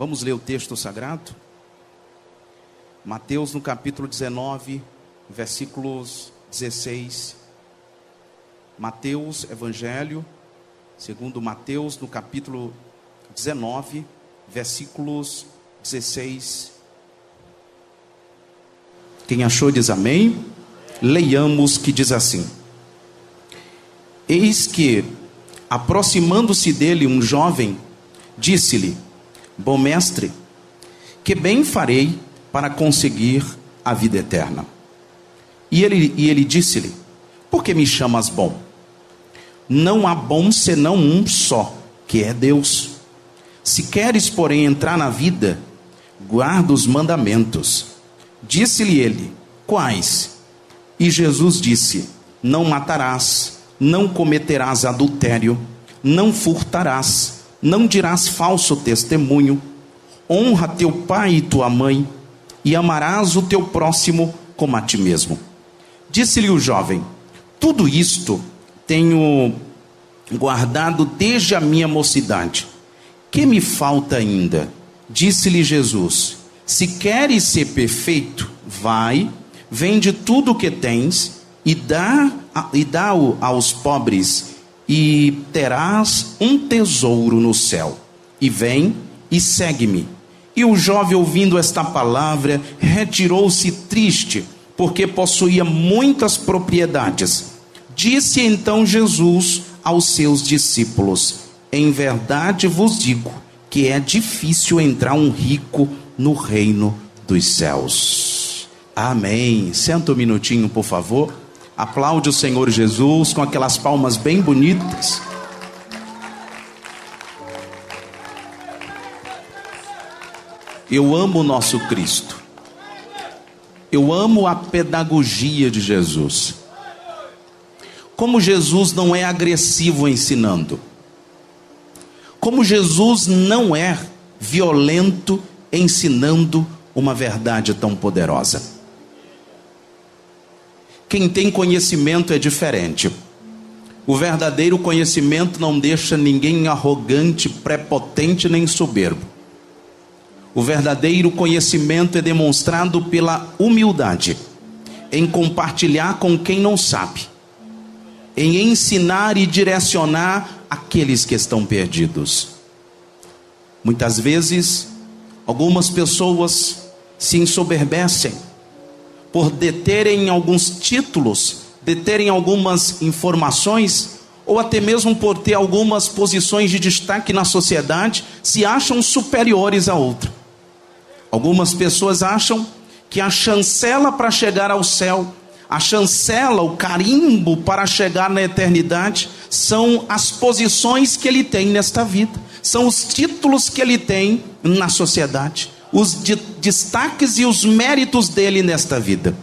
Vamos ler o texto sagrado? Mateus no capítulo 19, versículos 16. Mateus, Evangelho, segundo Mateus, no capítulo 19, versículos 16. Quem achou diz amém. Leiamos, que diz assim: Eis que, aproximando-se dele um jovem, disse-lhe: Bom mestre, que bem farei para conseguir a vida eterna? E ele disse-lhe: Por que me chamas bom? Não há bom senão um só, que é Deus. Se queres, porém, entrar na vida, guarda os mandamentos. Disse-lhe ele: Quais? E Jesus disse: Não matarás, não cometerás adultério, não furtarás, não dirás falso testemunho, honra teu pai e tua mãe, e amarás o teu próximo como a ti mesmo. Disse-lhe o jovem: Tudo isto tenho guardado desde a minha mocidade. Que me falta ainda? Disse-lhe Jesus: Se queres ser perfeito, vai, vende tudo o que tens e dá-o aos pobres, e terás um tesouro no céu. E vem e segue-me. E o jovem, ouvindo esta palavra, retirou-se triste, porque possuía muitas propriedades. Disse então Jesus aos seus discípulos: Em verdade vos digo que é difícil entrar um rico no reino dos céus. Amém. Senta um minutinho, por favor. Aplaude o Senhor Jesus com aquelas palmas bem bonitas. Eu amo o nosso Cristo. Eu amo a pedagogia de Jesus. Como Jesus não é agressivo ensinando. Como Jesus não é violento ensinando uma verdade tão poderosa. Quem tem conhecimento é diferente. O verdadeiro conhecimento não deixa ninguém arrogante, prepotente nem soberbo. O verdadeiro conhecimento é demonstrado pela humildade, em compartilhar com quem não sabe, em ensinar e direcionar aqueles que estão perdidos. Muitas vezes, algumas pessoas se ensoberbecem por deterem alguns títulos, deterem algumas informações, ou até mesmo por ter algumas posições de destaque na sociedade, se acham superiores a outra. Algumas pessoas acham que a chancela para chegar ao céu, a chancela, o carimbo para chegar na eternidade, são as posições que ele tem nesta vida, são os títulos que ele tem na sociedade, os destaques e os méritos dele nesta vida,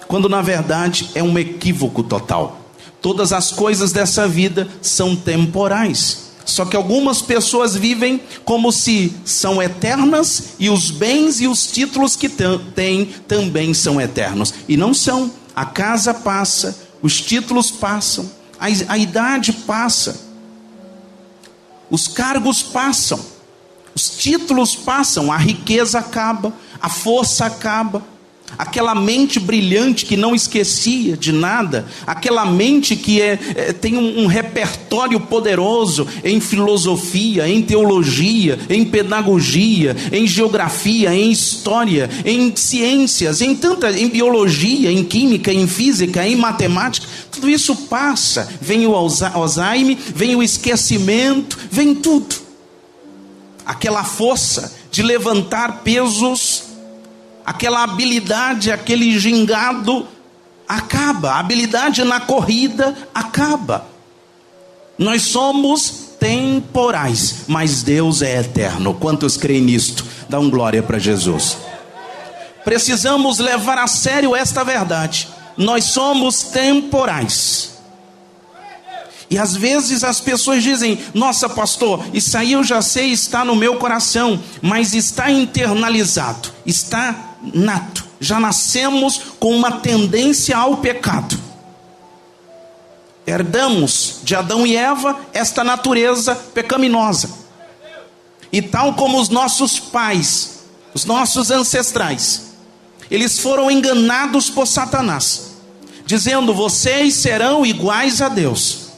quando na verdade é um equívoco total. Todas as coisas dessa vida são temporais, só que algumas pessoas vivem como se são eternas, e os bens e os títulos que têm também são eternos, e não são. A casa passa, os títulos passam, a idade passa, os cargos passam, os títulos passam, a riqueza acaba, a força acaba. Aquela mente brilhante que não esquecia de nada, aquela mente que tem um repertório poderoso em filosofia, em teologia, em pedagogia, em geografia, em história, em ciências, em biologia, em química, em física, em matemática, tudo isso passa. Vem o Alzheimer, vem o esquecimento, vem tudo. Aquela força de levantar pesos, aquela habilidade, aquele gingado acaba, a habilidade na corrida acaba. Nós somos temporais, mas Deus é eterno. Quantos creem nisto? Dá um glória para Jesus. Precisamos levar a sério esta verdade. Nós somos temporais. E às vezes as pessoas dizem: nossa pastor, isso aí eu já sei, está no meu coração, mas está internalizado, está nato, já nascemos com uma tendência ao pecado. Herdamos de Adão e Eva esta natureza pecaminosa. E tal como os nossos pais, os nossos ancestrais, eles foram enganados por Satanás, dizendo: vocês serão iguais a Deus.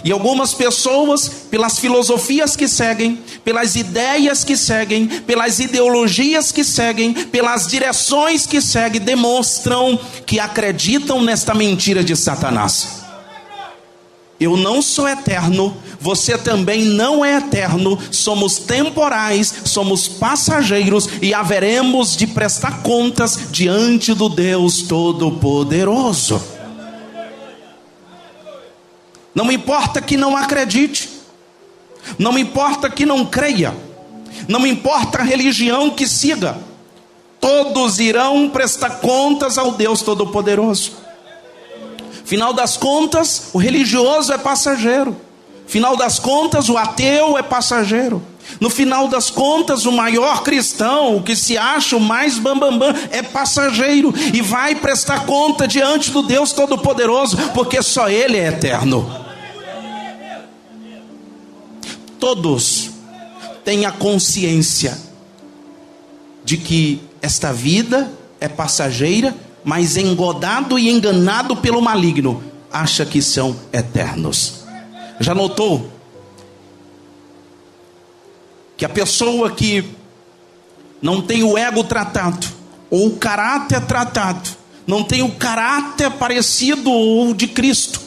E algumas pessoas, pelas filosofias que seguem, pelas ideias que seguem, pelas ideologias que seguem, pelas direções que seguem, demonstram que acreditam nesta mentira de Satanás. Eu não sou eterno, você também não é eterno, somos temporais, somos passageiros e haveremos de prestar contas diante do Deus Todo-Poderoso. Não importa que não acredite, não importa que não creia, não importa a religião que siga, todos irão prestar contas ao Deus Todo-Poderoso. Final das contas, o religioso é passageiro. Final das contas, o ateu é passageiro. No final das contas, o maior cristão, o que se acha o mais bambambam, é passageiro e vai prestar conta diante do Deus Todo-Poderoso, porque só Ele é eterno. Todos têm a consciência de que esta vida é passageira, mas engodado e enganado pelo maligno, acha que são eternos. Já notou que a pessoa que não tem o ego tratado, ou o caráter tratado, não tem o caráter parecido ou de Cristo,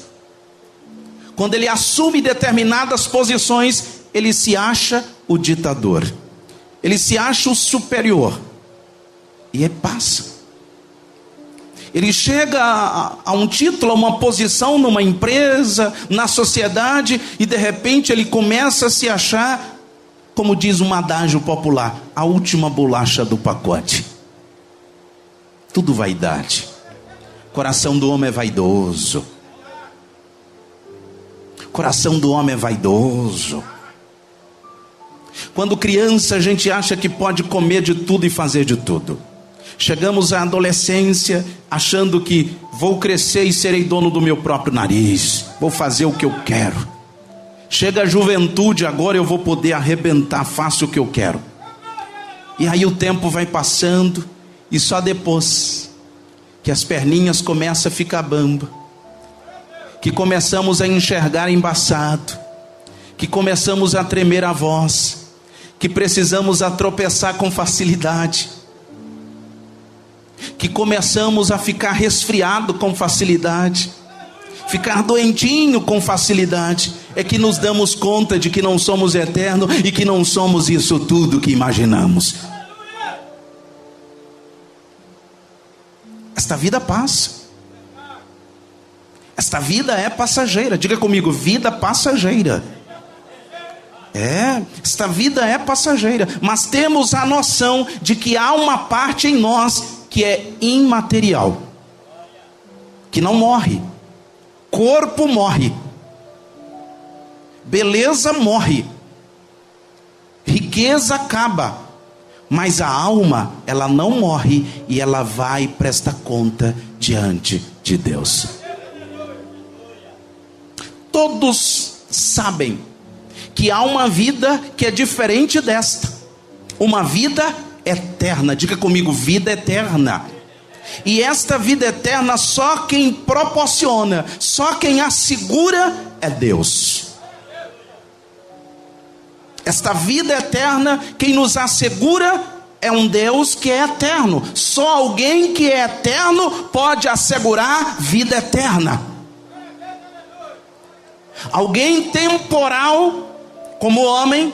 quando ele assume determinadas posições, ele se acha o ditador, ele se acha o superior, e passa. Ele chega a um título, a uma posição numa empresa, na sociedade, e de repente ele começa a se achar, como diz um adágio popular, a última bolacha do pacote. Tudo vaidade. Coração do homem é vaidoso. Coração do homem é vaidoso. Quando criança a gente acha que pode comer de tudo e fazer de tudo. Chegamos à adolescência achando que vou crescer e serei dono do meu próprio nariz, vou fazer o que eu quero. Chega a juventude, agora eu vou poder arrebentar, faço o que eu quero. E aí o tempo vai passando, e só depois que as perninhas começam a ficar bamba, que começamos a enxergar embaçado, que começamos a tremer a voz, que precisamos a tropeçar com facilidade, que começamos a ficar resfriado com facilidade, ficar doentinho com facilidade, é que nos damos conta de que não somos eternos e que não somos isso tudo que imaginamos. Esta vida passa. Esta vida é passageira. Diga comigo, vida passageira. Esta vida é passageira, mas temos a noção de que há uma parte em nós que é imaterial, que não morre. Corpo morre, beleza morre, riqueza acaba, mas a alma, ela não morre e ela vai prestar conta diante de Deus. Todos sabem que há uma vida que é diferente desta, uma vida eterna. Diga comigo, vida eterna. E esta vida eterna só quem proporciona, só quem assegura é Deus. Esta vida eterna, quem nos assegura é um Deus que é eterno. Só alguém que é eterno pode assegurar vida eterna. Alguém temporal, como homem,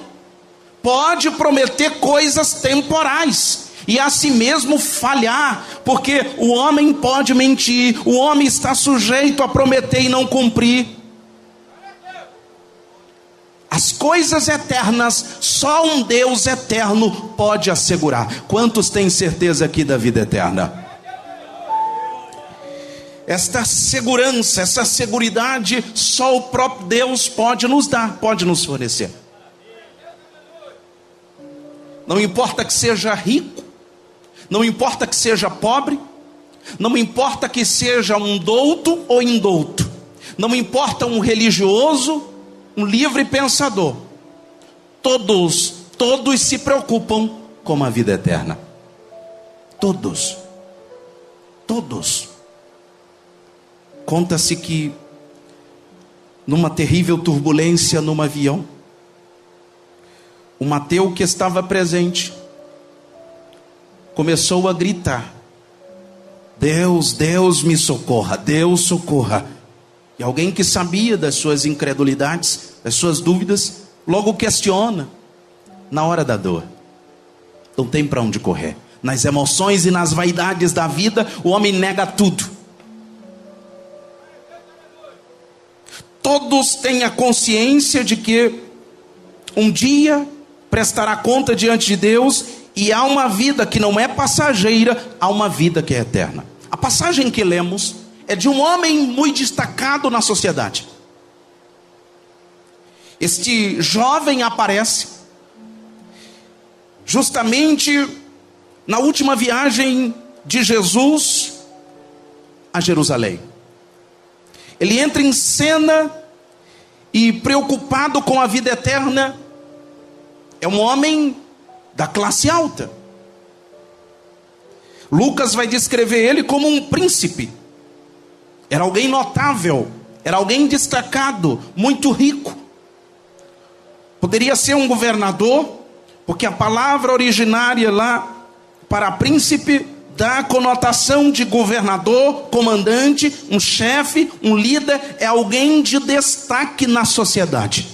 pode prometer coisas temporais e a si mesmo falhar, porque o homem pode mentir, o homem está sujeito a prometer e não cumprir. As coisas eternas, só um Deus eterno pode assegurar. Quantos têm certeza aqui da vida eterna? Esta segurança, essa seguridade, só o próprio Deus pode nos dar, pode nos fornecer. Não importa que seja rico, não importa que seja pobre, não importa que seja um douto ou indouto, não importa um religioso, um livre pensador, todos todos se preocupam com a vida eterna. Todos. Todos. Conta-se que numa terrível turbulência num avião, um ateu que estava presente começou a gritar: Deus, Deus me socorra, Deus socorra. E alguém que sabia das suas incredulidades, das suas dúvidas, logo questiona. Na hora da dor, não tem para onde correr. Nas emoções e nas vaidades da vida, o homem nega tudo. Todos têm a consciência de que um dia prestará conta diante de Deus, e há uma vida que não é passageira, há uma vida que é eterna. A passagem que lemos é de um homem muito destacado na sociedade. Este jovem aparece justamente na última viagem de Jesus a Jerusalém. Ele entra em cena e, preocupado com a vida eterna, é um homem da classe alta. Lucas vai descrever ele como um príncipe. Era alguém notável, era alguém destacado, muito rico. Poderia ser um governador, porque a palavra originária lá para príncipe dá a conotação de governador, comandante, um chefe, um líder, é alguém de destaque na sociedade.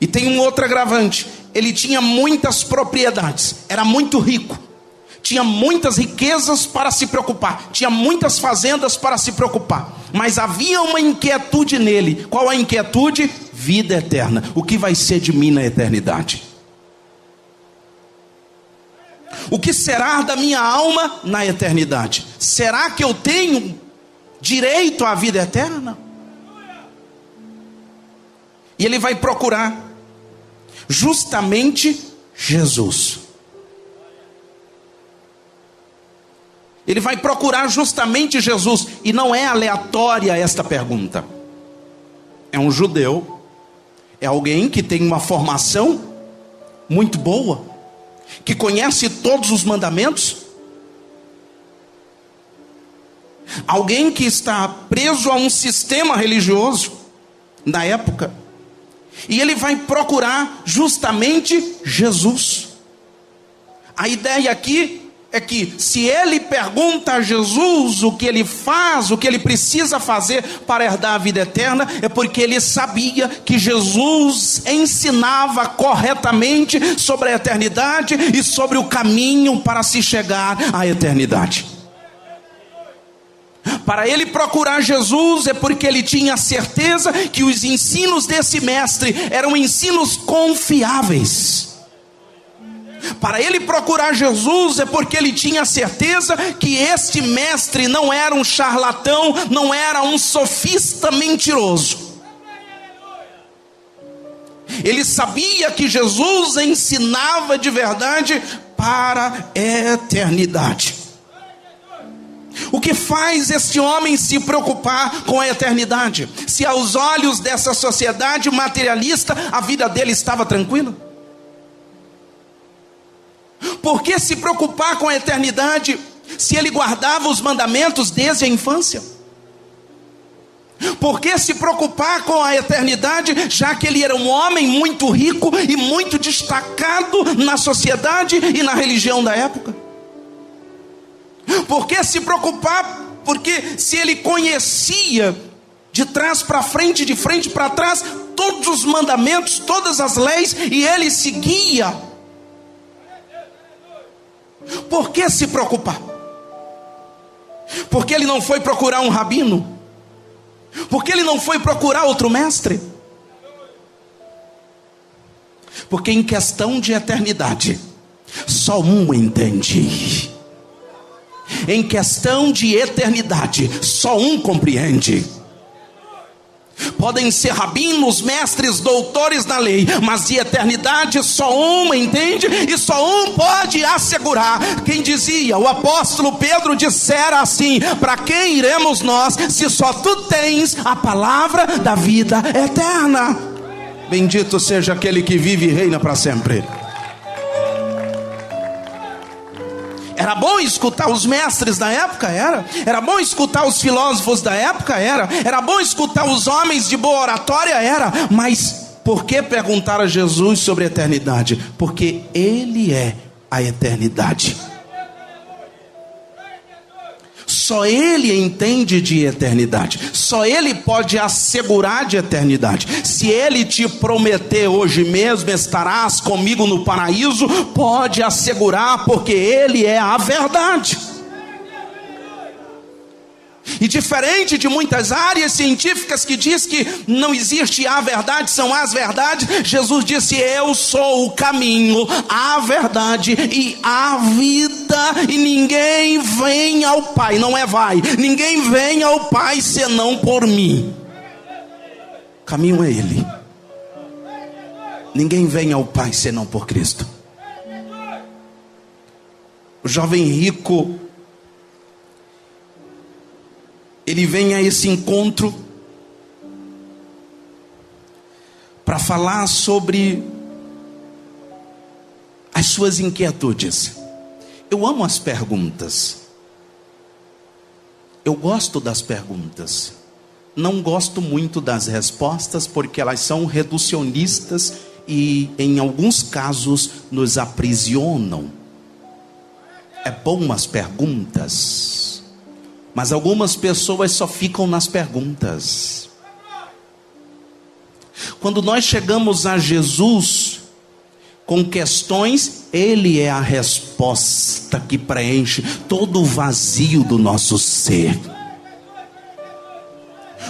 E tem um outro agravante: ele tinha muitas propriedades, era muito rico, tinha muitas riquezas para se preocupar, tinha muitas fazendas para se preocupar, mas havia uma inquietude nele. Qual a inquietude? Vida eterna. O que vai ser de mim na eternidade? O que será da minha alma na eternidade? Será que eu tenho direito à vida eterna? E ele vai procurar justamente Jesus. Ele vai procurar justamente Jesus. E não é aleatória esta pergunta. É um judeu, é alguém que tem uma formação muito boa, que conhece todos os mandamentos, alguém que está preso a um sistema religioso na época, e ele vai procurar justamente Jesus. A ideia aqui é que, se ele pergunta a Jesus o que ele faz, o que ele precisa fazer para herdar a vida eterna, é porque ele sabia que Jesus ensinava corretamente sobre a eternidade e sobre o caminho para se chegar à eternidade. Para ele procurar Jesus é porque ele tinha certeza que os ensinos desse mestre eram ensinos confiáveis. Para ele procurar Jesus é porque ele tinha certeza que este mestre não era um charlatão, não era um sofista mentiroso. Ele sabia que Jesus ensinava de verdade para a eternidade. O que faz este homem se preocupar com a eternidade? Se aos olhos dessa sociedade materialista a vida dele estava tranquila? Por que se preocupar com a eternidade se ele guardava os mandamentos desde a infância? Por que se preocupar com a eternidade, já que ele era um homem muito rico e muito destacado na sociedade e na religião da época? Por que se preocupar? Porque se ele conhecia de trás para frente, de frente para trás, todos os mandamentos, todas as leis, e ele seguia, por que se preocupar? Porque ele não foi procurar um rabino? Porque ele não foi procurar outro mestre? Porque em questão de eternidade, só um entende. Em questão de eternidade, só um compreende. Podem ser rabinos, mestres, doutores da lei, mas de eternidade só um entende e só um pode assegurar. Quem dizia? O apóstolo Pedro dissera assim: para quem iremos nós, se só tu tens a palavra da vida eterna? Bendito seja aquele que vive e reina para sempre. Era bom escutar os mestres da época? Era bom escutar os filósofos da época? Era bom escutar os homens de boa oratória? Mas por que perguntar a Jesus sobre a eternidade? Porque Ele é a eternidade. Só Ele entende de eternidade. Só Ele pode assegurar de eternidade. Se Ele te prometer hoje mesmo estarás comigo no paraíso, pode assegurar, porque Ele é a verdade. E diferente de muitas áreas científicas que diz que não existe a verdade, são as verdades, Jesus disse: eu sou o caminho, a verdade e a vida, e ninguém vem ao Pai, não é vai, ninguém vem ao Pai senão por mim. O caminho é Ele. Ninguém vem ao Pai senão por Cristo. O jovem rico, ele vem a esse encontro para falar sobre as suas inquietudes. Eu amo as perguntas. Eu gosto das perguntas. Não gosto muito das respostas, porque elas são reducionistas e em alguns casos nos aprisionam. É bom as perguntas, mas algumas pessoas só ficam nas perguntas. Quando nós chegamos a Jesus com questões, Ele é a resposta que preenche todo o vazio do nosso ser.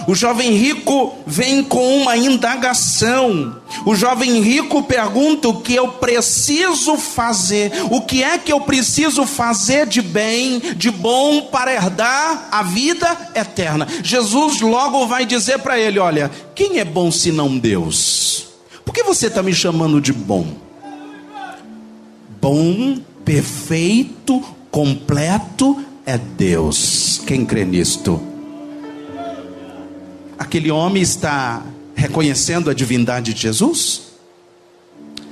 O jovem rico vem com uma indagação. O jovem rico pergunta: o que eu preciso fazer? O que é que eu preciso fazer de bem, de bom, para herdar a vida eterna? Jesus logo vai dizer para ele: olha, quem é bom senão Deus? Por que você está me chamando de bom? Bom, perfeito, completo é Deus. Quem crê nisto? Aquele homem está reconhecendo a divindade de Jesus?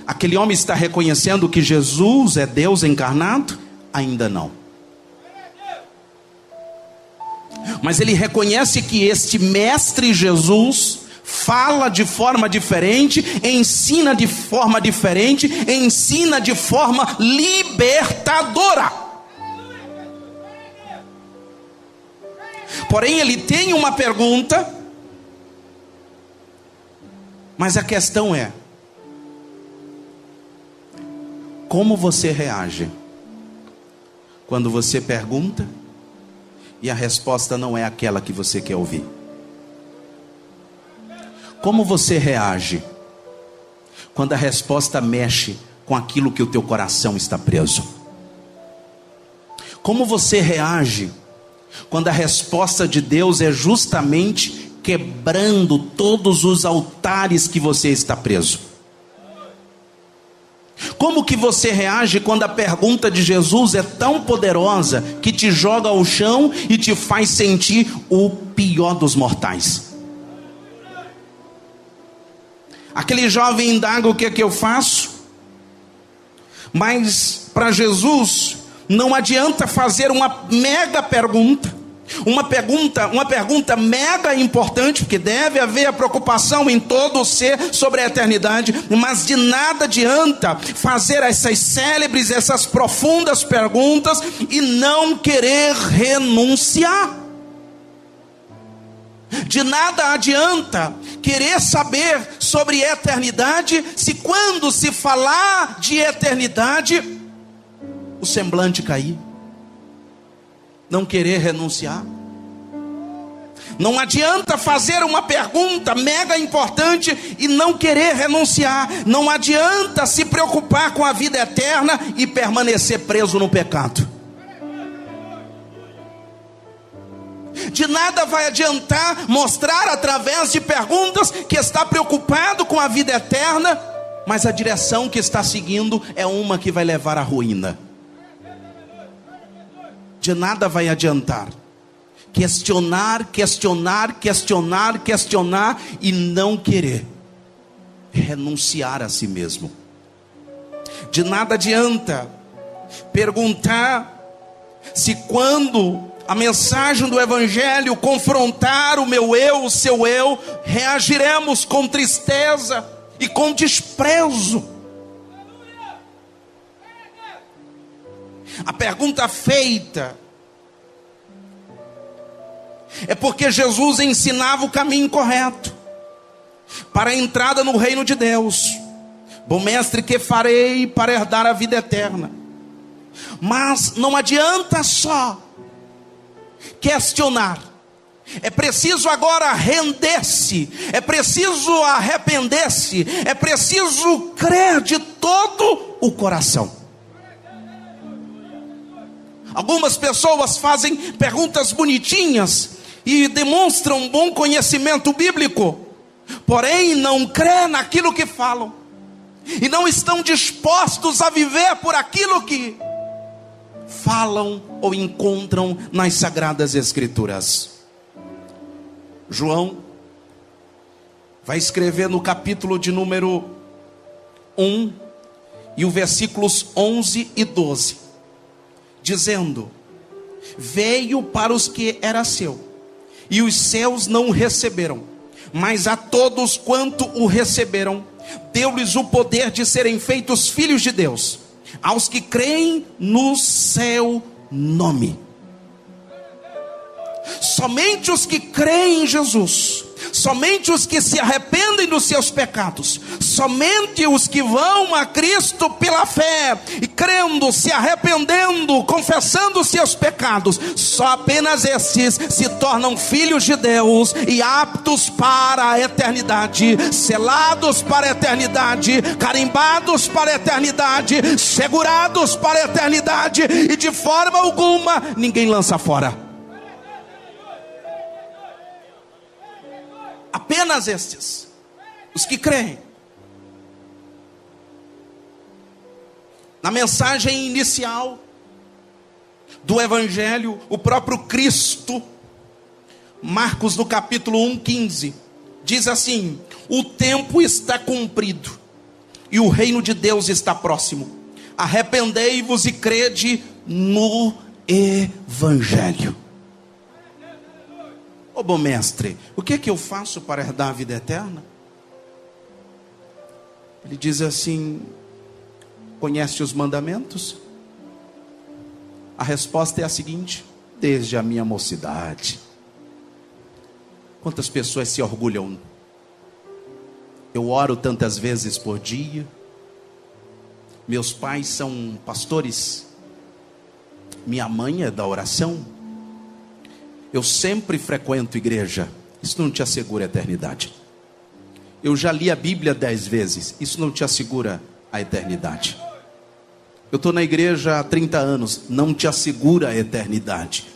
Aquele homem está reconhecendo que Jesus é Deus encarnado? Ainda não. Mas ele reconhece que este mestre Jesus fala de forma diferente, ensina de forma diferente, ensina de forma libertadora. Porém, ele tem uma pergunta. Mas a questão é: como você reage quando você pergunta e a resposta não é aquela que você quer ouvir? Como você reage quando a resposta mexe com aquilo que o teu coração está preso? Como você reage quando a resposta de Deus é justamente quebrando todos os altares que você está preso? Como que você reage quando a pergunta de Jesus é tão poderosa que te joga ao chão e te faz sentir o pior dos mortais? Aquele jovem indaga: o que é que eu faço? Mas para Jesus não adianta fazer uma mega pergunta. Uma pergunta mega importante, porque deve haver a preocupação em todo o ser sobre a eternidade, mas de nada adianta fazer essas célebres, essas profundas perguntas e não querer renunciar. De nada adianta querer saber sobre eternidade, se quando se falar de eternidade, o semblante cair. Não querer renunciar. Não adianta fazer uma pergunta mega importante e não querer renunciar. Não adianta se preocupar com a vida eterna e permanecer preso no pecado. De nada vai adiantar mostrar através de perguntas que está preocupado com a vida eterna, mas a direção que está seguindo é uma que vai levar à ruína. De nada vai adiantar questionar e não querer. renunciar a si mesmo. De nada adianta perguntar se, quando a mensagem do Evangelho confrontar o meu eu, o seu eu, reagiremos com tristeza e com desprezo. A pergunta feita é porque Jesus ensinava o caminho correto para a entrada no reino de Deus. Bom mestre, que farei para herdar a vida eterna? Mas não adianta só questionar. É preciso agora render-se, é preciso arrepender-se, é preciso crer de todo o coração. Algumas pessoas fazem perguntas bonitinhas e demonstram bom conhecimento bíblico, porém não crê naquilo que falam, e não estão dispostos a viver por aquilo que falam ou encontram nas Sagradas Escrituras. João vai escrever no capítulo de número 1 e os versículos 11 e 12, dizendo: veio para os que era seu, e os seus não o receberam, mas a todos quanto o receberam, deu-lhes o poder de serem feitos filhos de Deus, aos que creem no seu nome. Somente os que creem em Jesus, somente os que se arrependem dos seus pecados, somente os que vão a Cristo pela fé, e crendo, se arrependendo, confessando os seus pecados, só apenas esses se tornam filhos de Deus e aptos para a eternidade, selados para a eternidade, carimbados para a eternidade, segurados para a eternidade, e de forma alguma ninguém lança fora. Apenas estes, os que creem. Na mensagem inicial do Evangelho, o próprio Cristo, Marcos no capítulo 1:15, diz assim: o tempo está cumprido e o reino de Deus está próximo. Arrependei-vos e crede no Evangelho. Ô bom mestre, o que é que eu faço para herdar a vida eterna? Ele diz assim: conhece os mandamentos? A resposta é a seguinte: desde a minha mocidade. Quantas pessoas se orgulham? Eu oro tantas vezes por dia. Meus pais são pastores. Minha mãe é da oração. Eu sempre frequento igreja. Isso não te assegura a eternidade. Eu já li a Bíblia 10 vezes. Isso não te assegura a eternidade. Eu estou na igreja há 30 anos. Não te assegura a eternidade.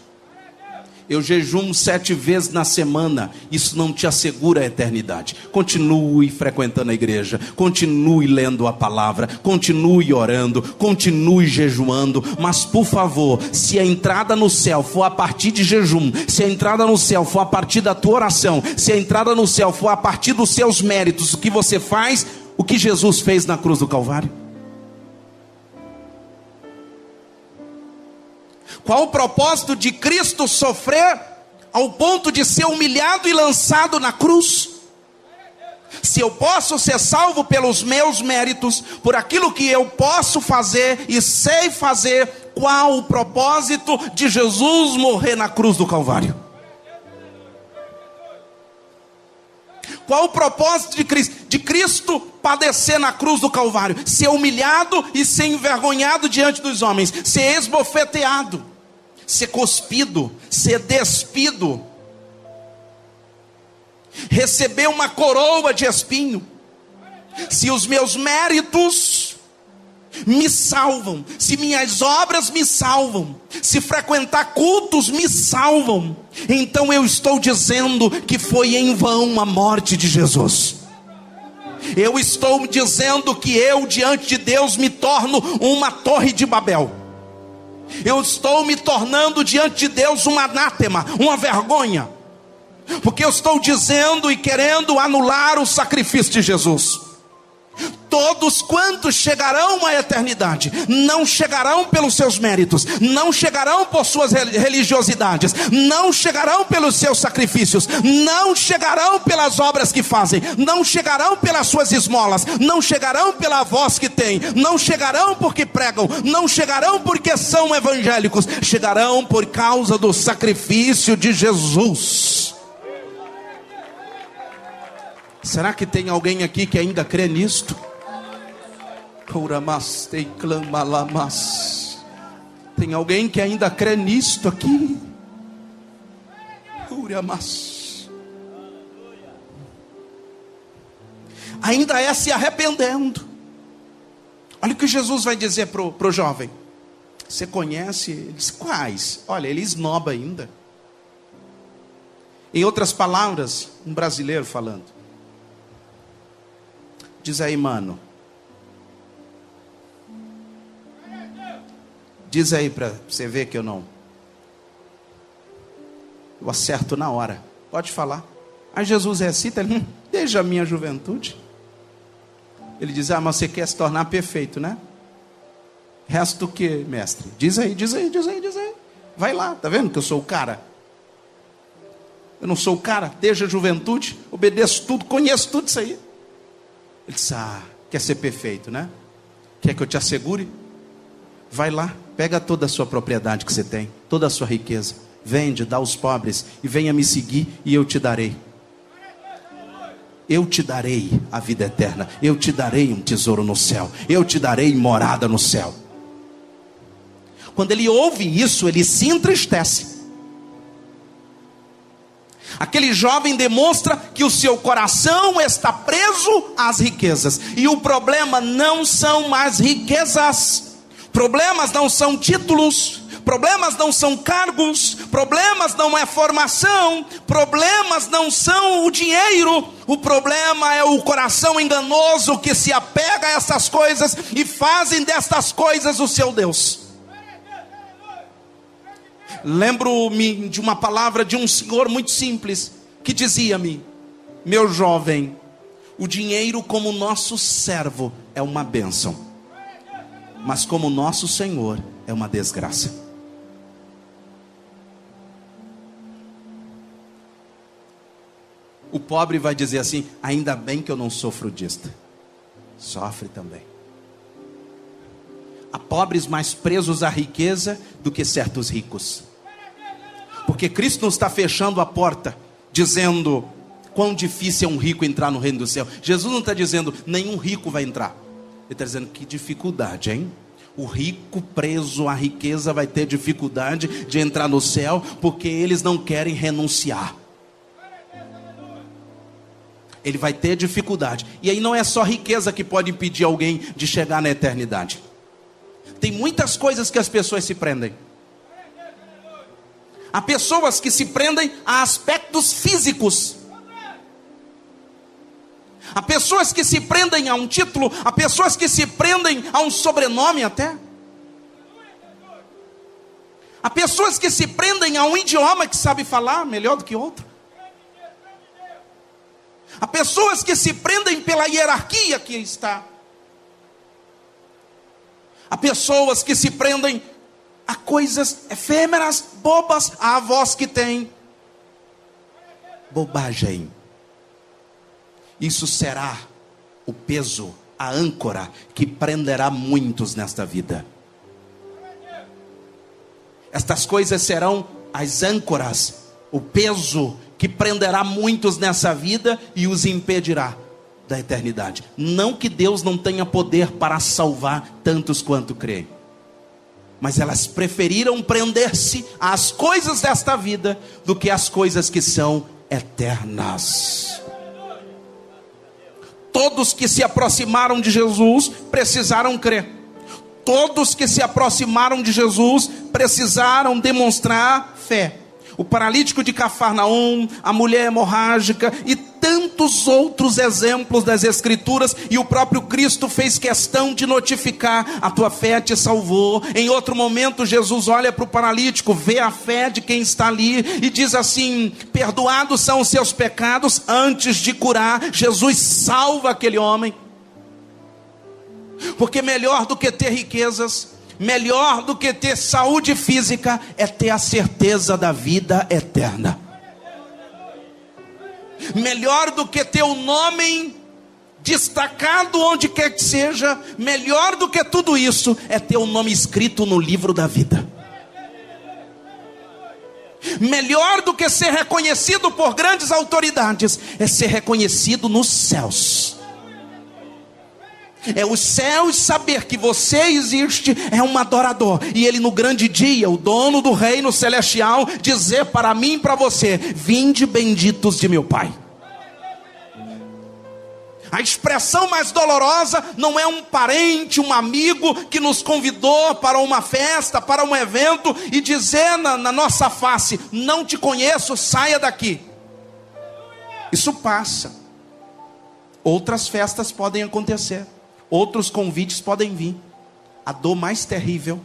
Eu jejuo 7 vezes na semana. Isso não te assegura a eternidade. Continue frequentando a igreja. Continue lendo a palavra. Continue orando. Continue jejuando. Mas por favor, se a entrada no céu for a partir de jejum, se a entrada no céu for a partir da tua oração, se a entrada no céu for a partir dos seus méritos, o que você faz, o que Jesus fez na cruz do Calvário? Qual o propósito de Cristo sofrer ao ponto de ser humilhado e lançado na cruz? Se eu posso ser salvo pelos meus méritos, por aquilo que eu posso fazer e sei fazer, qual o propósito de Jesus morrer na cruz do Calvário? Qual o propósito de Cristo padecer na cruz do Calvário? Ser humilhado e ser envergonhado diante dos homens, ser esbofeteado, ser cuspido, ser despido, receber uma coroa de espinho. Se os meus méritos me salvam, se minhas obras me salvam, se frequentar cultos me salvam, então eu estou dizendo que foi em vão a morte de Jesus. Eu estou dizendo que eu diante de Deus me torno uma torre de Babel. Eu estou me tornando diante de Deus um anátema, uma vergonha, porque eu estou dizendo e querendo anular o sacrifício de Jesus. Todos quantos chegarão à eternidade, não chegarão pelos seus méritos, não chegarão por suas religiosidades, não chegarão pelos seus sacrifícios, não chegarão pelas obras que fazem, não chegarão pelas suas esmolas, não chegarão pela voz que têm, não chegarão porque pregam, não chegarão porque são evangélicos, chegarão por causa do sacrifício de Jesus. Será que tem alguém aqui que ainda crê nisto? Tem alguém que ainda crê nisto aqui? Ainda é se arrependendo. Olha o que Jesus vai dizer para o jovem. Você conhece eles? Quais? Olha, ele esnoba ainda. Em outras palavras, um brasileiro falando. Diz aí, mano. Diz aí para você ver que eu acerto na hora. Pode falar. Aí Jesus recita, desde a minha juventude. Ele diz, mas você quer se tornar perfeito, né? Resto o que, mestre? Diz aí. Vai lá, tá vendo que eu sou o cara? Eu não sou o cara, desde a juventude, obedeço tudo, conheço tudo isso aí. Ele disse, quer ser perfeito, né? Quer que eu te assegure? Vai lá, pega toda a sua propriedade que você tem, toda a sua riqueza, vende, dá aos pobres, e venha me seguir, e eu te darei. Eu te darei a vida eterna, eu te darei um tesouro no céu, eu te darei morada no céu. Quando ele ouve isso, ele se entristece. Aquele jovem demonstra que o seu coração está preso às riquezas. E o problema não são as riquezas. Problemas não são títulos. Problemas não são cargos. Problemas não é formação. Problemas não são o dinheiro. O problema é o coração enganoso que se apega a essas coisas e fazem destas coisas o seu Deus. Lembro-me de uma palavra de um senhor muito simples, que dizia-me: meu jovem, o dinheiro como nosso servo é uma bênção, mas como nosso Senhor é uma desgraça. O pobre vai dizer assim: ainda bem que eu não sou frudista. Sofre também. Há pobres mais presos à riqueza do que certos ricos. Porque Cristo não está fechando a porta, dizendo quão difícil é um rico entrar no reino do céu. Jesus não está dizendo nenhum rico vai entrar. Ele está dizendo que dificuldade, hein? O rico preso à riqueza vai ter dificuldade de entrar no céu, porque eles não querem renunciar. Ele vai ter dificuldade. E aí não é só riqueza que pode impedir alguém de chegar na eternidade. Tem muitas coisas que as pessoas se prendem. Há pessoas que se prendem a aspectos físicos. Há pessoas que se prendem a um título. Há pessoas que se prendem a um sobrenome até. Há pessoas que se prendem a um idioma que sabe falar melhor do que outro. Há pessoas que se prendem pela hierarquia que está. Há pessoas que se prendem a coisas efêmeras, bobas, a voz que tem. Bobagem. Isso será o peso, a âncora que prenderá muitos nesta vida. Estas coisas serão as âncoras, o peso que prenderá muitos nessa vida e os impedirá da eternidade. Não que Deus não tenha poder para salvar tantos quanto creem, mas elas preferiram prender-se às coisas desta vida do que às coisas que são eternas. Todos que se aproximaram de Jesus precisaram crer. Todos que se aproximaram de Jesus precisaram demonstrar fé. O paralítico de Cafarnaum, a mulher hemorrágica e tantos outros exemplos das Escrituras, e o próprio Cristo fez questão de notificar: a tua fé te salvou. Em outro momento Jesus olha para o paralítico, vê a fé de quem está ali e diz assim: perdoados são os seus pecados. Antes de curar, Jesus salva aquele homem. Porque melhor do que ter riquezas, melhor do que ter saúde física, é ter a certeza da vida eterna. Melhor do que ter o nome destacado onde quer que seja, melhor do que tudo isso, é ter o nome escrito no livro da vida. Melhor do que ser reconhecido por grandes autoridades, é ser reconhecido nos céus. É os céus saber que você existe, é um adorador. E ele no grande dia, o dono do reino celestial, dizer para mim e para você: vinde benditos de meu Pai. A expressão mais dolorosa não é um parente, um amigo que nos convidou para uma festa, para um evento, e dizer na nossa face: não te conheço, saia daqui. Isso passa. Outras festas podem acontecer, outros convites podem vir. A dor mais terrível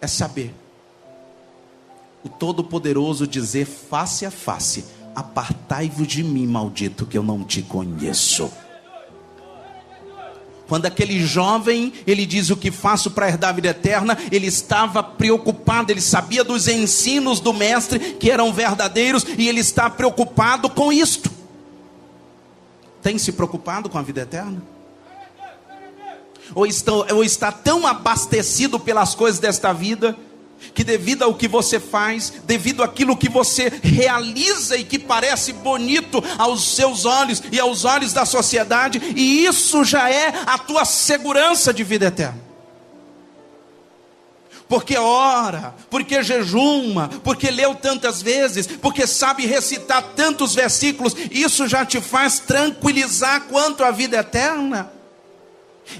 é saber o Todo-Poderoso dizer face a face: apartai-vos de mim, maldito, que eu não te conheço. Quando aquele jovem, ele diz: o que faço para herdar a vida eterna? Ele estava preocupado, ele sabia dos ensinos do mestre, que eram verdadeiros, e ele está preocupado com isto. Tem se preocupado com a vida eterna? Ou está tão abastecido pelas coisas desta vida, que devido ao que você faz, devido àquilo que você realiza e que parece bonito aos seus olhos e aos olhos da sociedade, e isso já é a tua segurança de vida eterna. Porque ora, porque jejuma, porque leu tantas vezes, porque sabe recitar tantos versículos, isso já te faz tranquilizar quanto à vida eterna?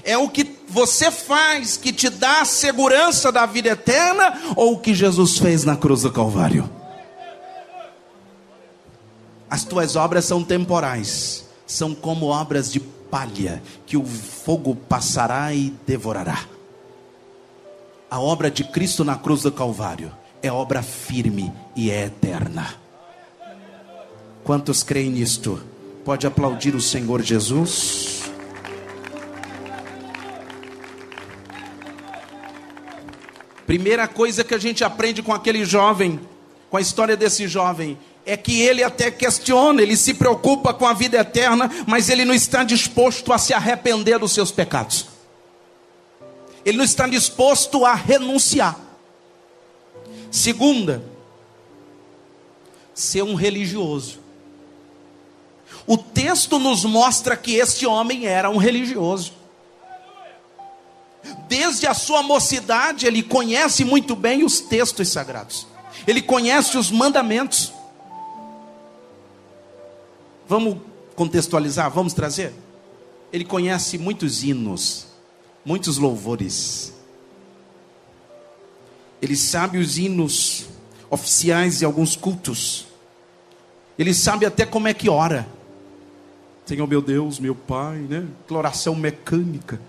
É o que você faz que te dá a segurança da vida eterna, ou o que Jesus fez na cruz do Calvário? As tuas obras são temporais, são como obras de palha, que o fogo passará e devorará. A obra de Cristo na cruz do Calvário é obra firme e é eterna. Quantos creem nisto? Pode aplaudir o Senhor Jesus? Primeira coisa que a gente aprende com aquele jovem, com a história desse jovem, é que ele até questiona, ele se preocupa com a vida eterna, mas ele não está disposto a se arrepender dos seus pecados. Ele não está disposto a renunciar. Segunda, ser um religioso. O texto nos mostra que este homem era um religioso. Desde a sua mocidade, ele conhece muito bem os textos sagrados. Ele conhece os mandamentos. Vamos contextualizar, vamos trazer? Ele conhece muitos hinos, muitos louvores. Ele sabe os hinos oficiais de alguns cultos. Ele sabe até como é que ora. Senhor meu Deus, meu Pai, né? Oração mecânica.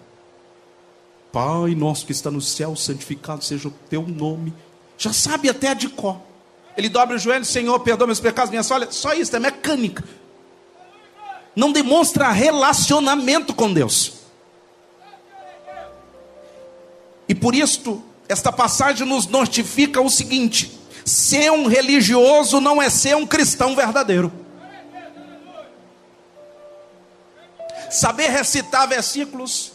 Pai nosso que está no céu, santificado seja o teu nome. Já sabe até de cor. Ele dobra o joelho: Senhor, perdoa meus pecados, minhas falhas. Só isso, é mecânica. Não demonstra relacionamento com Deus. E por isto, esta passagem nos notifica o seguinte: ser um religioso não é ser um cristão verdadeiro. Saber recitar versículos,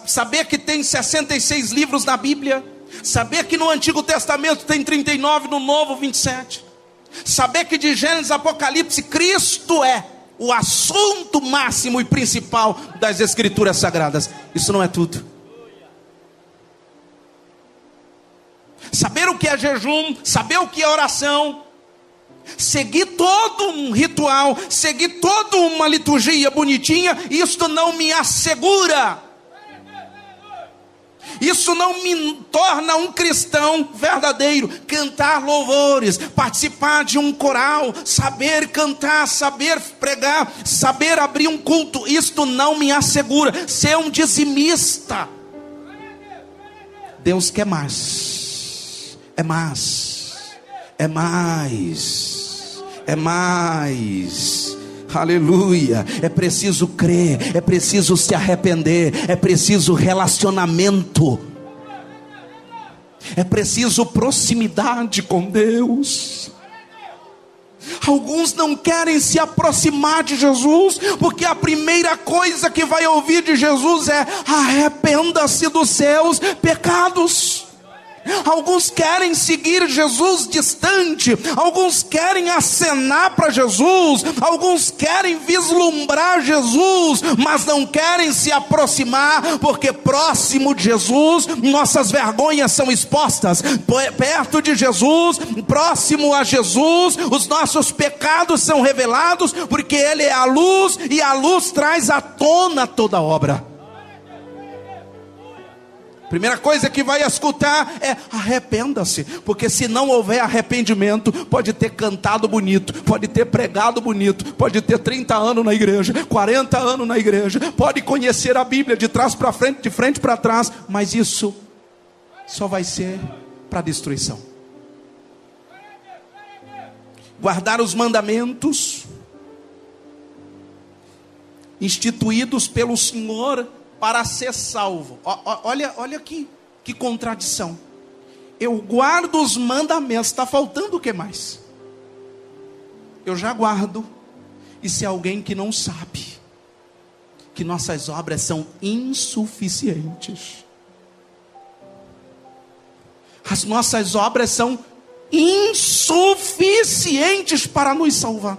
saber que tem 66 livros na Bíblia, saber que no Antigo Testamento tem 39, no Novo 27, saber que de Gênesis a Apocalipse Cristo é o assunto máximo e principal das Escrituras Sagradas, isso não é tudo. Saber o que é jejum, saber o que é oração, seguir todo um ritual, seguir toda uma liturgia bonitinha, isto não me assegura, isso não me torna um cristão verdadeiro. Cantar louvores, participar de um coral, saber cantar, saber pregar, saber abrir um culto, isto não me assegura. Ser um dizimista, Deus quer mais, é mais, é mais, é mais. Aleluia. É preciso crer, é preciso se arrepender, é preciso relacionamento, é preciso proximidade com Deus. Alguns não querem se aproximar de Jesus, porque a primeira coisa que vai ouvir de Jesus é: arrependa-se dos seus pecados. Alguns querem seguir Jesus distante, alguns querem acenar para Jesus, alguns querem vislumbrar Jesus, mas não querem se aproximar, porque próximo de Jesus, nossas vergonhas são expostas. Perto de Jesus, próximo a Jesus, os nossos pecados são revelados, porque Ele é a luz, e a luz traz à tona toda obra. Primeira coisa que vai escutar é: arrependa-se, porque se não houver arrependimento, pode ter cantado bonito, pode ter pregado bonito, pode ter 30 anos na igreja, 40 anos na igreja, pode conhecer a Bíblia de trás para frente, de frente para trás, mas isso só vai ser para destruição. Guardar os mandamentos instituídos pelo Senhor para ser salvo. Olha que contradição. Eu guardo os mandamentos, está faltando o que mais? Eu já guardo. Isso é alguém que não sabe que nossas obras são insuficientes. As nossas obras são insuficientes para nos salvar.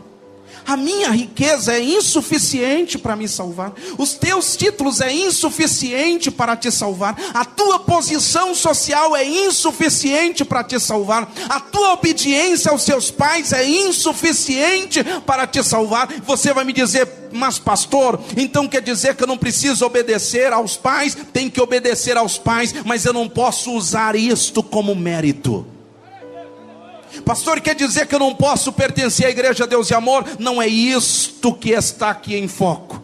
A minha riqueza é insuficiente para me salvar. Os teus títulos é insuficiente para te salvar. A tua posição social é insuficiente para te salvar. A tua obediência aos seus pais é insuficiente para te salvar. Você vai me dizer: mas pastor, então quer dizer que eu não preciso obedecer aos pais? Tem que obedecer aos pais, mas eu não posso usar isto como mérito. Pastor, quer dizer que eu não posso pertencer à igreja Deus e Amor? Não é isto que está aqui em foco.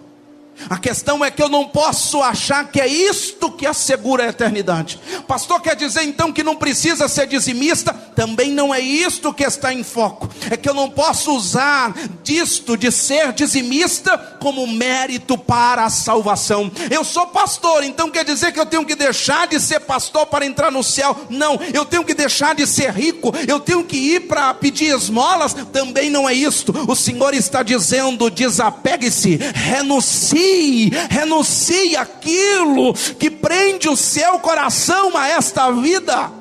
A questão é que eu não posso achar que é isto que assegura a eternidade. Pastor, quer dizer então que não precisa ser dizimista? Também não é isto que está em foco. É que eu não posso usar disto de ser dizimista como mérito para a salvação. Eu sou pastor, então quer dizer que eu tenho que deixar de ser pastor para entrar no céu? Não, eu tenho que deixar de ser rico, eu tenho que ir para pedir esmolas? Também não é isto. O Senhor está dizendo: desapegue-se, renuncie aquilo que prende o seu coração a esta vida.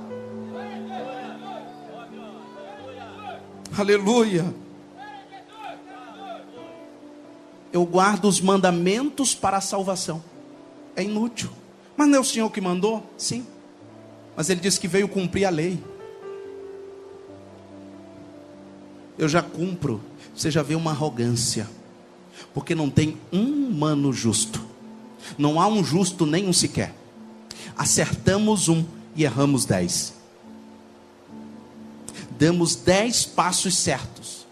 Aleluia. Eu guardo os mandamentos para a salvação. É inútil. Mas não é o Senhor que mandou? Sim. Mas Ele disse que veio cumprir a lei. Eu já cumpro. Você já vê uma arrogância, porque não tem um humano justo. Não há um justo nenhum sequer. Acertamos um e erramos 10. Damos 10 passos certos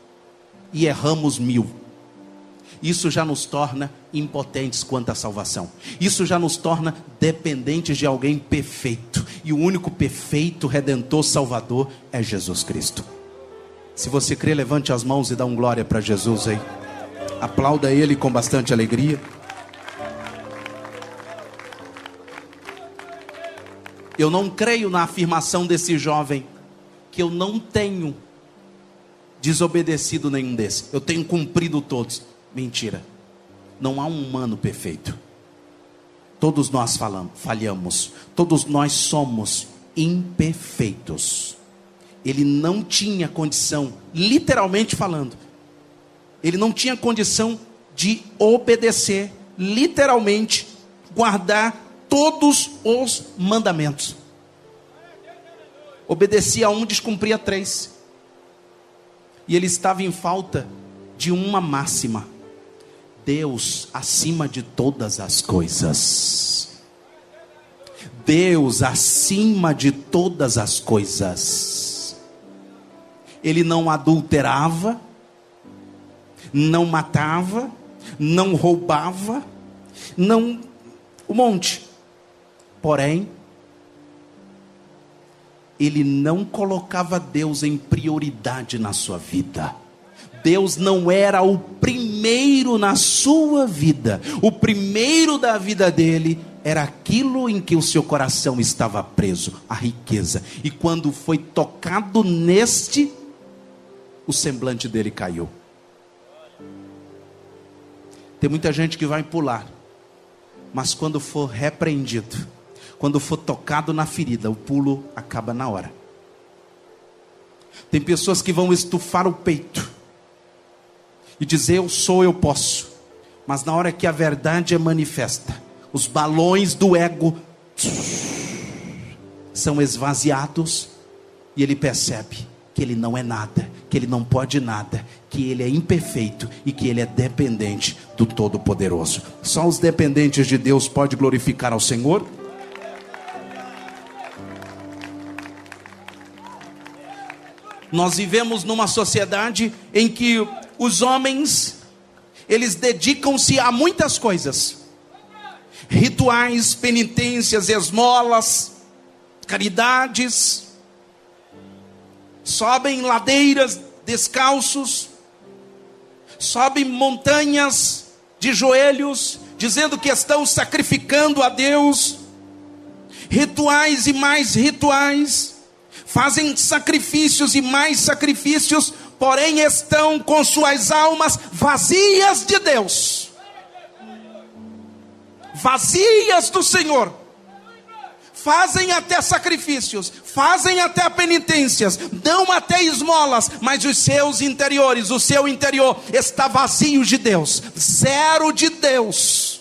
e erramos 1000. Isso já nos torna impotentes quanto à salvação. Isso já nos torna dependentes de alguém perfeito. E o único perfeito Redentor Salvador é Jesus Cristo. Se você crê, levante as mãos e dá um glória para Jesus aí. Aplauda Ele com bastante alegria. Eu não creio na afirmação desse jovem que eu não tenho desobedecido nenhum desses. Eu tenho cumprido todos. Mentira. Não há um humano perfeito. Todos nós falhamos. Todos nós somos imperfeitos. Ele não tinha condição, literalmente falando, ele não tinha condição de obedecer, literalmente, guardar todos os mandamentos. Obedecia a um, descumpria 3. E ele estava em falta de uma máxima: Deus acima de todas as coisas. Deus acima de todas as coisas. Ele não adulterava, não matava, não roubava, não um monte. Porém, ele não colocava Deus em prioridade na sua vida. Deus não era o primeiro na sua vida. O primeiro da vida dele era aquilo em que o seu coração estava preso, a riqueza. E quando foi tocado neste, o semblante dele caiu. Tem muita gente que vai pular, mas quando for repreendido, quando for tocado na ferida, o pulo acaba na hora. Tem pessoas que vão estufar o peito e dizer eu sou, eu posso, mas na hora que a verdade é manifesta, os balões do ego são esvaziados e ele percebe que ele não é nada, que ele não pode nada, que ele é imperfeito e que ele é dependente do Todo-Poderoso. Só os dependentes de Deus podem glorificar ao Senhor. Nós vivemos numa sociedade em que os homens, eles dedicam-se a muitas coisas: rituais, penitências, esmolas, caridades, sobem ladeiras descalços, sobem montanhas de joelhos, dizendo que estão sacrificando a Deus, rituais e mais rituais, fazem sacrifícios e mais sacrifícios, porém estão com suas almas vazias de Deus, vazias do Senhor. Fazem até sacrifícios, fazem até penitências, dão até esmolas, mas os seus interiores, o seu interior está vazio de Deus, zero de Deus.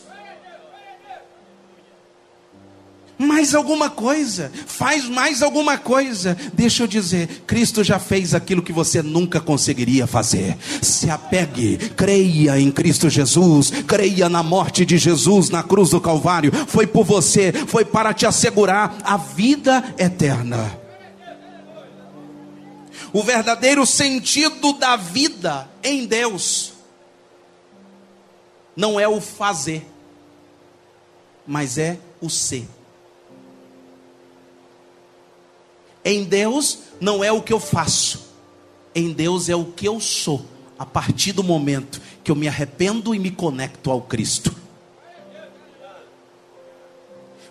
Mais alguma coisa, faz mais alguma coisa. Deixa eu dizer, Cristo já fez aquilo que você nunca conseguiria fazer. Se apegue, creia em Cristo Jesus, creia na morte de Jesus na cruz do Calvário. Foi por você, foi para te assegurar a vida eterna. O verdadeiro sentido da vida em Deus não é o fazer, mas é o ser. Em Deus não é o que eu faço, em Deus é o que eu sou, a partir do momento que eu me arrependo e me conecto ao Cristo.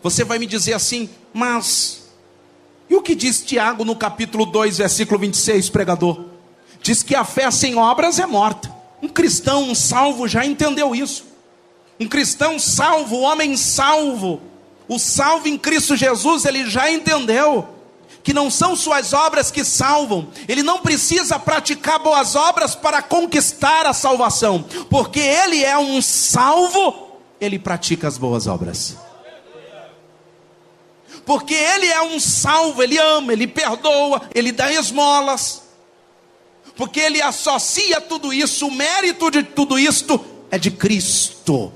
Você vai me dizer assim, mas e o que diz Tiago no capítulo 2, versículo 26, pregador? Diz que a fé sem obras é morta. Um cristão, um salvo já entendeu isso. Um cristão salvo, o homem salvo, o salvo em Cristo Jesus, ele já entendeu que não são suas obras que salvam. Ele não precisa praticar boas obras para conquistar a salvação, porque ele é um salvo, ele pratica as boas obras. Porque ele é um salvo, ele ama, ele perdoa, ele dá esmolas, porque ele associa tudo isso, o mérito de tudo isto é de Cristo.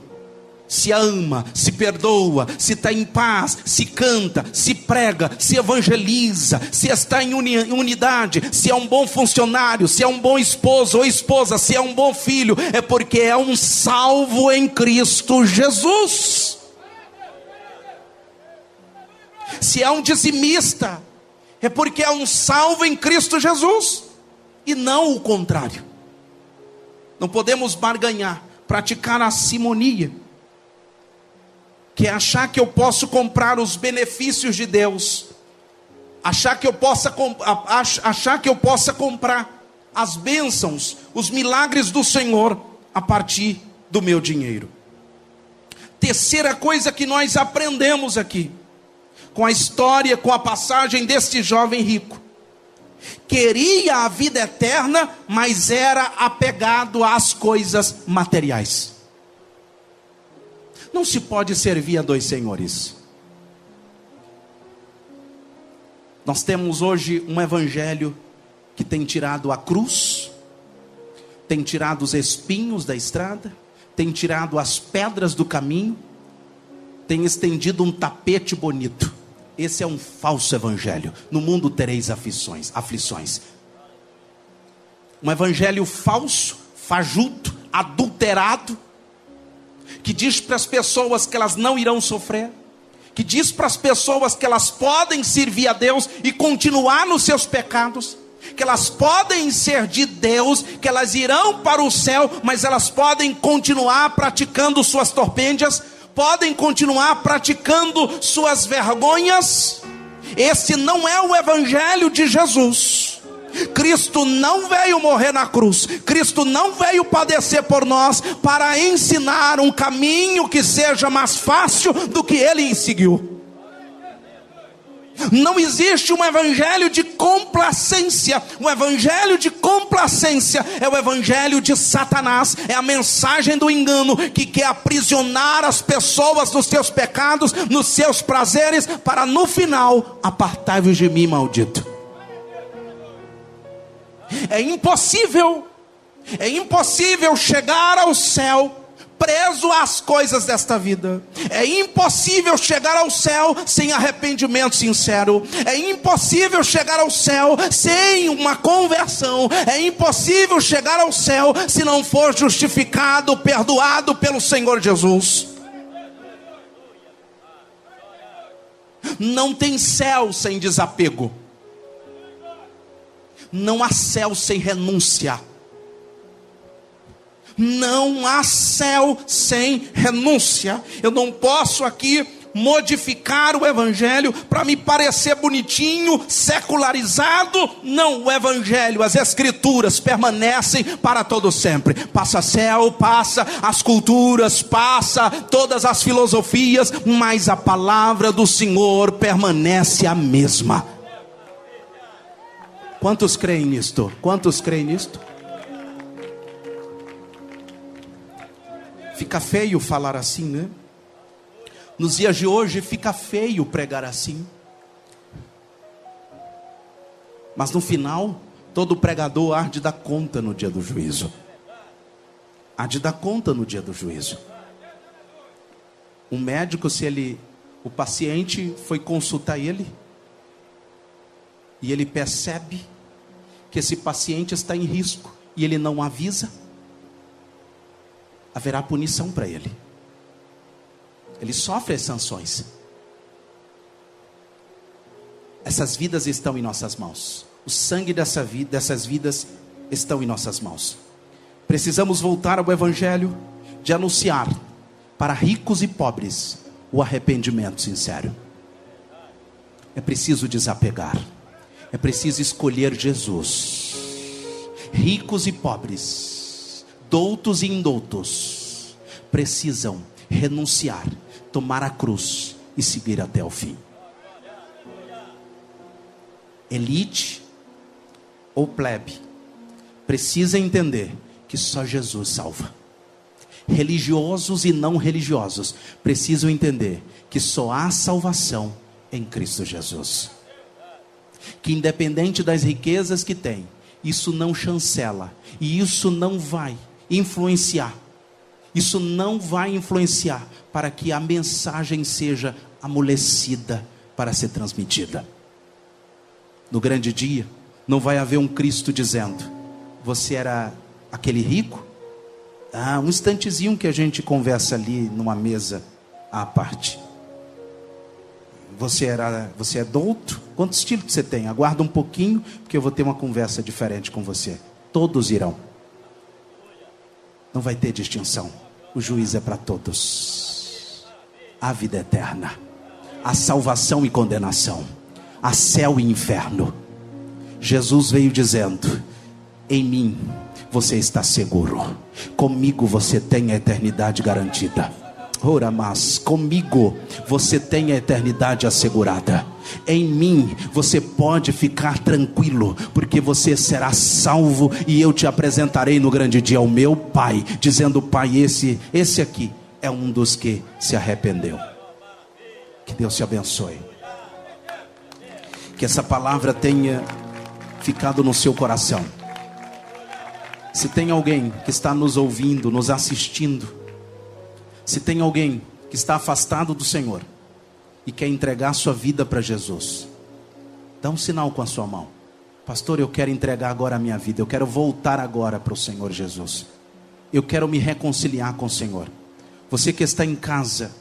Se ama, se perdoa, se está em paz, se canta, se prega, se evangeliza, se está em unidade, se é um bom funcionário, se é um bom esposo ou esposa, se é um bom filho, é porque é um salvo em Cristo Jesus. Se é um dizimista, é porque é um salvo em Cristo Jesus, e não o contrário. Não podemos barganhar, praticar a simonia, que é achar que eu posso comprar os benefícios de Deus, achar que eu possa comprar as bênçãos, os milagres do Senhor a partir do meu dinheiro. Terceira coisa que nós aprendemos aqui, com a história, com a passagem deste jovem rico: queria a vida eterna, mas era apegado às coisas materiais. Não se pode servir a dois senhores. Nós temos hoje um evangelho que tem tirado a cruz, tem tirado os espinhos da estrada, tem tirado as pedras do caminho, tem estendido um tapete bonito. Esse é um falso evangelho. No mundo tereis aflições. Um evangelho falso, fajuto, adulterado, que diz para as pessoas que elas não irão sofrer, que diz para as pessoas que elas podem servir a Deus e continuar nos seus pecados, que elas podem ser de Deus, que elas irão para o céu, mas elas podem continuar praticando suas torpêndias, podem continuar praticando suas vergonhas. Esse não é o evangelho de Jesus. Cristo não veio morrer na cruz, Cristo não veio padecer por nós para ensinar um caminho que seja mais fácil do que ele seguiu. Não existe um evangelho de complacência. O evangelho de complacência é o evangelho de Satanás, é a mensagem do engano que quer aprisionar as pessoas nos seus pecados, nos seus prazeres, para no final, apartai-vos de mim, maldito. É impossível chegar ao céu preso às coisas desta vida. É impossível chegar ao céu sem arrependimento sincero. É impossível chegar ao céu sem uma conversão. É impossível chegar ao céu se não for justificado, perdoado pelo Senhor Jesus. Não tem céu sem desapego. Não há céu sem renúncia. Não há céu sem renúncia. Eu não posso aqui modificar o evangelho para me parecer bonitinho, secularizado. Não, o evangelho, as escrituras permanecem para todo sempre. Passa céu, passa as culturas, passa todas as filosofias, mas a palavra do Senhor permanece a mesma. Quantos creem nisto? Quantos creem nisto? Fica feio falar assim, né? Nos dias de hoje fica feio pregar assim. Mas no final, todo pregador há de dar conta no dia do juízo. Há de dar conta no dia do juízo. Um médico, o paciente foi consultar ele, e ele percebe que esse paciente está em risco, e ele não avisa, haverá punição para ele. Ele sofre as sanções. Essas vidas estão em nossas mãos. O sangue dessas vidas estão em nossas mãos. Precisamos voltar ao evangelho de anunciar para ricos e pobres o arrependimento sincero. É preciso desapegar. É preciso escolher Jesus. Ricos e pobres, doutos e indoutos, precisam renunciar, tomar a cruz e seguir até o fim. Elite ou plebe precisa entender que só Jesus salva. Religiosos e não religiosos precisam entender que só há salvação em Cristo Jesus. Que independente das riquezas que tem, isso não chancela, e isso não vai influenciar. Isso não vai influenciar para que a mensagem seja amolecida para ser transmitida. No grande dia, não vai haver um Cristo dizendo: você era aquele rico? Um instantezinho que a gente conversa ali numa mesa à parte. Você é douto? Quanto estilo que você tem? Aguarda um pouquinho, porque eu vou ter uma conversa diferente com você. Todos irão. Não vai ter distinção. O juiz é para todos. A vida eterna, a salvação e condenação, a céu e inferno. Jesus veio dizendo: em mim você está seguro, comigo você tem a eternidade garantida. Ora, mas comigo você tem a eternidade assegurada. Em mim você pode ficar tranquilo, porque você será salvo, e eu te apresentarei no grande dia ao meu Pai, dizendo: Pai, esse aqui é um dos que se arrependeu. Que Deus te abençoe. Que essa palavra tenha ficado no seu coração. Se tem alguém que está nos ouvindo, nos assistindo, se tem alguém que está afastado do Senhor e quer entregar sua vida para Jesus, dá um sinal com a sua mão: pastor, eu quero entregar agora a minha vida, eu quero voltar agora para o Senhor Jesus, eu quero me reconciliar com o Senhor. Você que está em casa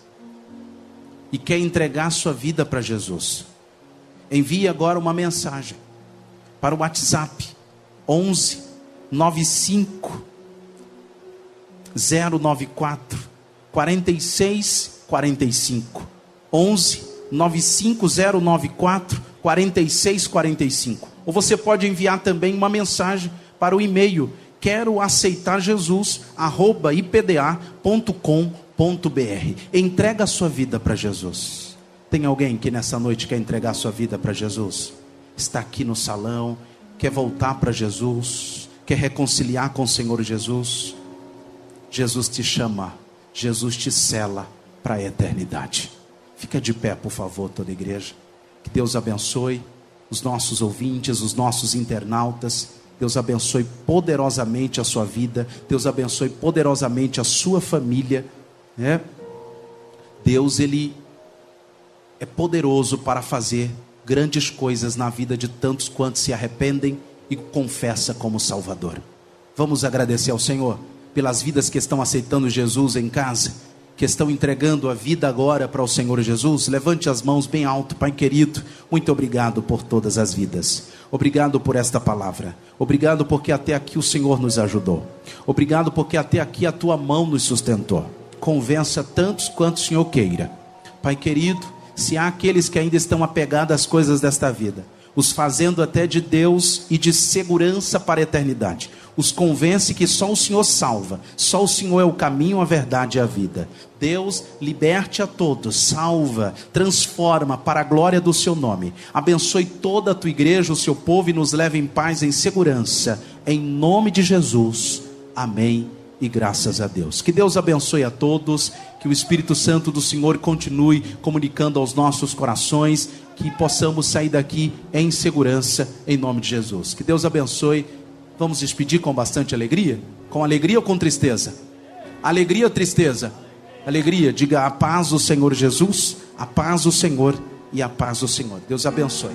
e quer entregar sua vida para Jesus, envie agora uma mensagem para o WhatsApp 11 95 094 46 45. 11 95 094 46 45. Ou você pode enviar também uma mensagem para o e-mail quero aceitar Jesus @ipda.com.br. Entrega a sua vida para Jesus. Tem alguém que nessa noite quer entregar a sua vida para Jesus? Está aqui no salão, quer voltar para Jesus, quer reconciliar com o Senhor Jesus? Jesus te chama, Jesus te sela para a eternidade. Fica de pé, por favor, toda a igreja. Que Deus abençoe os nossos ouvintes, os nossos internautas. Deus abençoe poderosamente a sua vida. Deus abençoe poderosamente a sua família, né? Deus, Ele é poderoso para fazer grandes coisas na vida de tantos quantos se arrependem e confessam como Salvador. Vamos agradecer ao Senhor pelas vidas que estão aceitando Jesus em casa, que estão entregando a vida agora para o Senhor Jesus. Levante as mãos bem alto. Pai querido, muito obrigado por todas as vidas. Obrigado por esta palavra. Obrigado porque até aqui o Senhor nos ajudou. Obrigado porque até aqui a tua mão nos sustentou. Convença tantos quanto o Senhor queira. Pai querido, se há aqueles que ainda estão apegados às coisas desta vida, os fazendo até de Deus e de segurança para a eternidade, os convence que só o Senhor salva, só o Senhor é o caminho, a verdade e a vida. Deus, liberte a todos, salva, transforma para a glória do seu nome. Abençoe toda a tua igreja, o seu povo, e nos leve em paz, em segurança, em nome de Jesus, amém e graças a Deus. Que Deus abençoe a todos, que o Espírito Santo do Senhor continue comunicando aos nossos corações, que possamos sair daqui em segurança, em nome de Jesus. Que Deus abençoe. Vamos despedir com bastante alegria? Com alegria ou com tristeza? Alegria ou tristeza? Alegria. Diga: a paz do Senhor Jesus, a paz do Senhor e a paz do Senhor. Deus abençoe.